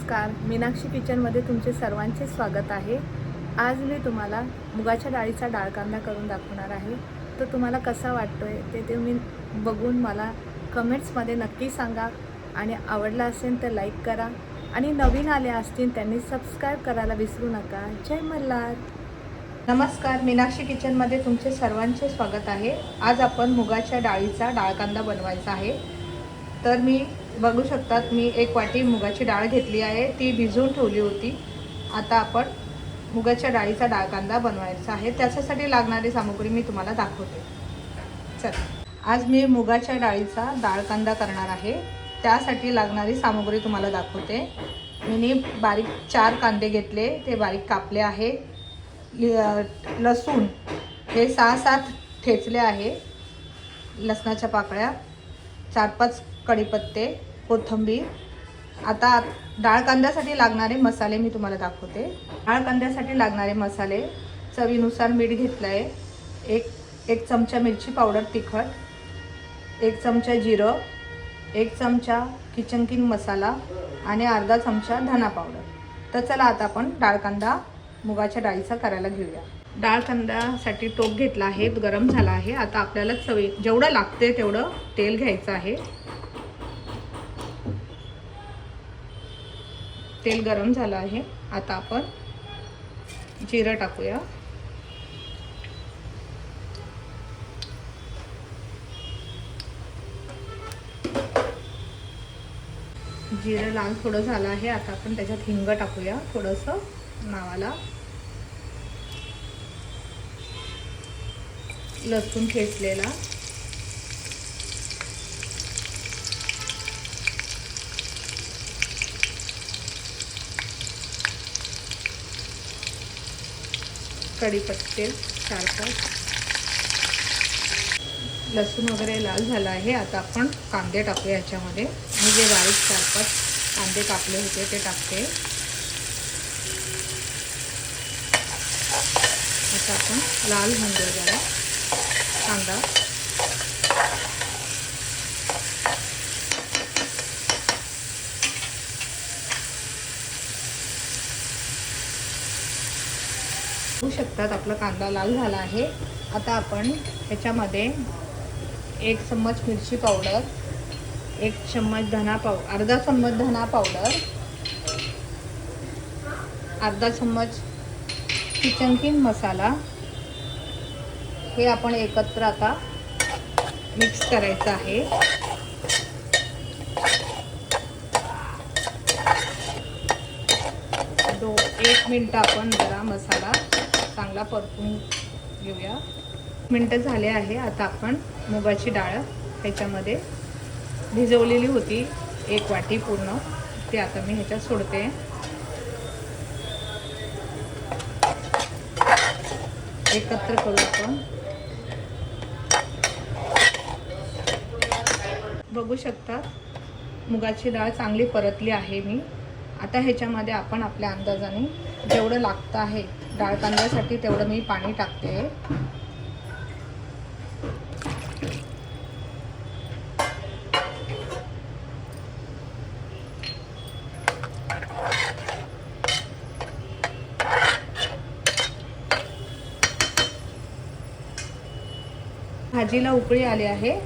नमस्कार, मीनाक्षी किचनमध्ये तुमचे सर्वांचे स्वागत आहे। आज मी तुम्हाला मुगाच्या डाळीचा डाळ कांदा करून दाखवणार आहे। तो तुम्हाला कसा वाटतोय ते तुम्ही बघून मला कमेंट्समध्ये नक्की सांगा आणि आवडला असेल तर लाईक करा आणि नवीन आले असतील त्यांनी सबस्क्राईब करायला विसरू नका। जय मल्हार। नमस्कार, मीनाक्षी किचनमध्ये तुमचे सर्वांचे स्वागत आहे। आज आपण मुगाच्या डाळीचा डाळ कांदा बनवायचा आहे। तर मी बघू शकतात मी 1 वाटी मुगाची डाळ घेतली आहे, ती भिजवून ठेवली होती। आता आपण मुगाच्या डाळीचा डाळ कांदा बनवायचा आहे। त्याच्यासाठी लागणारी सामग्री मी तुम्हाला दाखवते। चल, आज मी मुगाच्या डाळीचा डाळ कांदा करणार आहे। त्यासाठी लागणारी सामग्री तुम्हाला दाखवते। मी बारीक 4 कांदे घेतले, ते बारीक कापले आहे। लसूण हे 6-7 ठेचले आहे, लसणाच्या पाकळ्या, 4-5 कढीपत्ते, कोथिंबीर। आता डाळ कांद्यासाठी लागणारे मसाले मी तुम्हाला दाखवते। डाळ कांद्यासाठी लागणारे मसाले चवीनुसार मीठ घेतलं आहे, एक चमचा मिरची पावडर तिखट, 1 चमचा जिरं, 1 चमचा किचन किंग मसाला आणि अर्धा चमचा धना पावडर। तर चला आता आपण डाळ कांदा मुगाच्या डाळीचा करायला घेऊया। डाळ कांद्यासाठी टोप घेतला आहे, गरम झाला आहे। आता आपल्याला जेवढं लागते तेवढं तेल घ्यायचं आहे। तेल गरम झालं आहे। आता आपण जिरं टाकूया। जिरं लाल थोडं झालं आहे। आता आपण त्याच्यात हिंग टाकूया थोडंसं नावाला। लसूण ठेचलेला, कढीपत्ते 4-5, लसूण वगैरे लाल झाला आहे। आता आपण कांदे टाकूया याच्यामध्ये। मी जे बारीक 4-5 कांदे कापले होते ते टाकते। आता आपण लाल होऊन देऊ जरा कांदा। बघू शकतात आपला कांदा लाल झाला आहे। आता आपण ह्याच्यामध्ये 1 चम्मच मिरची पावडर, 1 चम्मच धना पावडर, अर्धा चम्मच धना पावडर, अर्धा चम्मच किचन किंग मसाला, हे आपण एकत्र आता मिक्स करायचं आहे। 1 मिनिट आपण जरा मसाला चांगला परतून घेऊया। मिनिटं झाले आहे। आता आपण मुगाची डाळ ह्याच्यामध्ये भिजवलेली होती 1 वाटी पूर्ण, ते आता मी ह्याच्यात सोडते। एकत्र करू आपण। बघू शकता मुगाची डाळ चांगली परतली आहे मी। आता ह्याच्यामध्ये आपण आपल्या अंदाजाने जेवढं लागतं आहे डाळ कांद्यासाठी तेवढं मी पाणी टाकते। भाजीला उकळी आली आहे।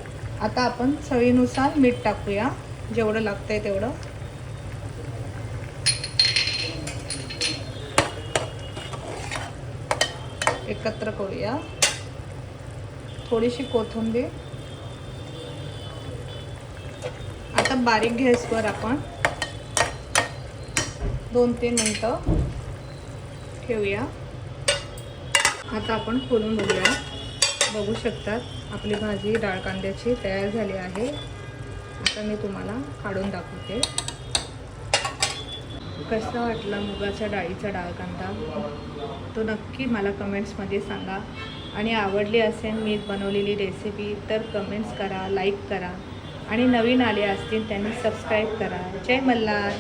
आता आपण चवीनुसार मीठ टाकूया, जेवढं लागतंय तेवढं। एकत्र करूया। थोडीशी कोथिंबीर। आता बारीक गॅसवर आपण 2-3 मिनिटं ठेवूया। आता आपण खोलून बघूया। बघू शकतात आपली भाजी डाळ कांद्याची तयार झाली आहे। आता मी तुम्हाला काढून दाखवते। कसा वाटला मुगाच्या डाळीचा डाळ कांदा तो नक्की मला कमेंट्समध्ये सांगा आणि आवडली असेल मी बनवलेली रेसिपी तर कमेंट्स करा, लाईक करा आणि नवीन आले असतील त्यांनी सबस्क्राईब करा। जय मल्हार।